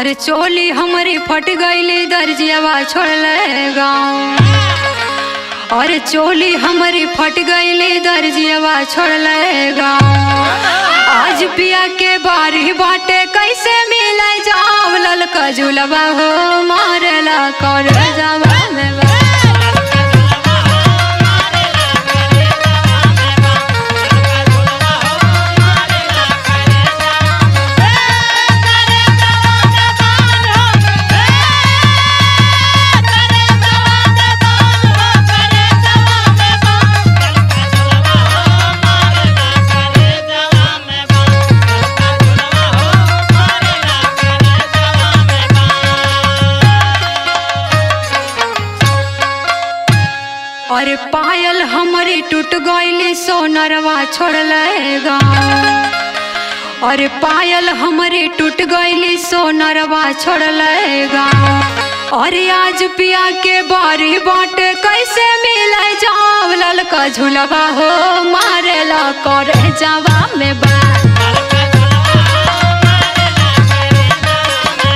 और चोली हमारी फट गईली दर्जियावा छोड़ले गाँव। और चोली हमारी फट गईली दर्जियावा छोड़ले गाँव। आज पिया के बारी बाटे कैसे मिले जाओ ललका झूलवा हो मारेला कर जावा में बा। और पायल हमारी टूट गईली सोनरवा छोड़ले गाँव। और पायल हमारी टूट गईली सोनरवा छोड़ले गाँव। और आज पिया के बारी बाटे कैसे मिले जाओ ललका झूलवा हो मारेला करे जावा में बा।